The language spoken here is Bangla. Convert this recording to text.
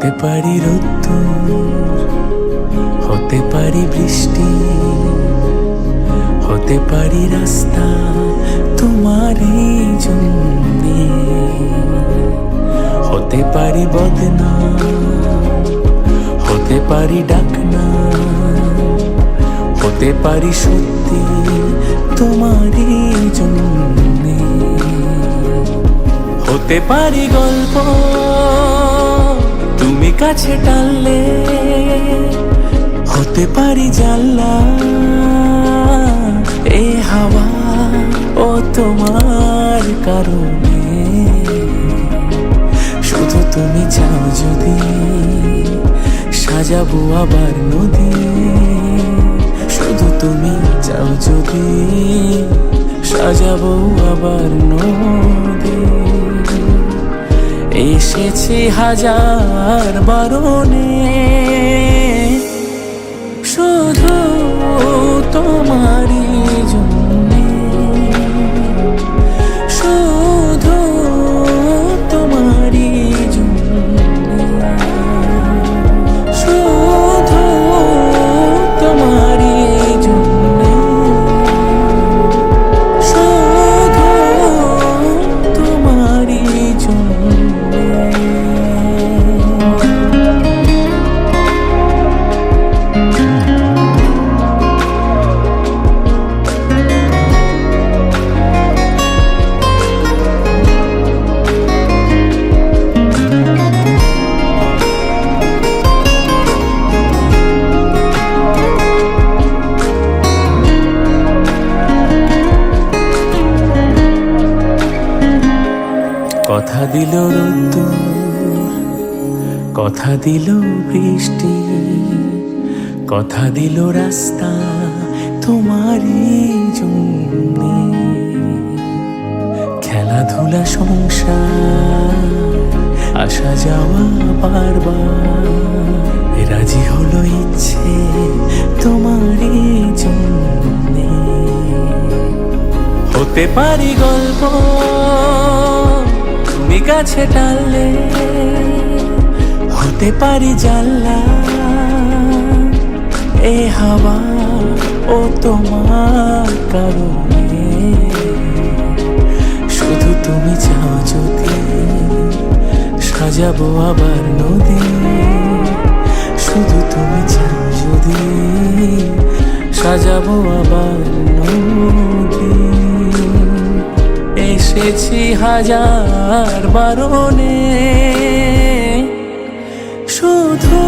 হতে পারি রোদ্দুর, হতে পারি বৃষ্টি, হতে পারি রাস্তা তোমারই জন্যে, হতে পারি বদনাম, হতে পারি ডাকনা, হতে পারি সত্যি তোমারই জন্যে, হতে পারি গল্প তুমি কাছে টানলে, হতে পারি জানলা এ হাওয়া ও তোমার কারণে। শুধু তুমি চাও যদি সাজাবো আবার নদী, শুধু তুমি চাও যদি সাজাবো আবার নদী। এসেছি হাজার বারণে শুধু তোমারই জন্যে, শুধু তোমারই জন্যে, শুধু তোমারই জন্যে, শুধু তোমারই জন্যে। কথা দিল রোদ্দুর, কথা দিল বৃষ্টি, কথা দিল রাস্তা তোমারই জন্যে, খেলাধুলা সংসার আসা যাওয়া বারবার, রাজি হলো ইচ্ছে তোমারই জন্যে। হতে পারি গল্প তুমি কাছে টানলে, হতে পারি জানলা এ হাওয়া ও তোমার কারণে। শুধু তুমি চাও যদি সাজাবো আবার নদী, শুধু তুমি চাও যদি সাজাবো আবার নদী। এসেছি হাজার বারণে শুধু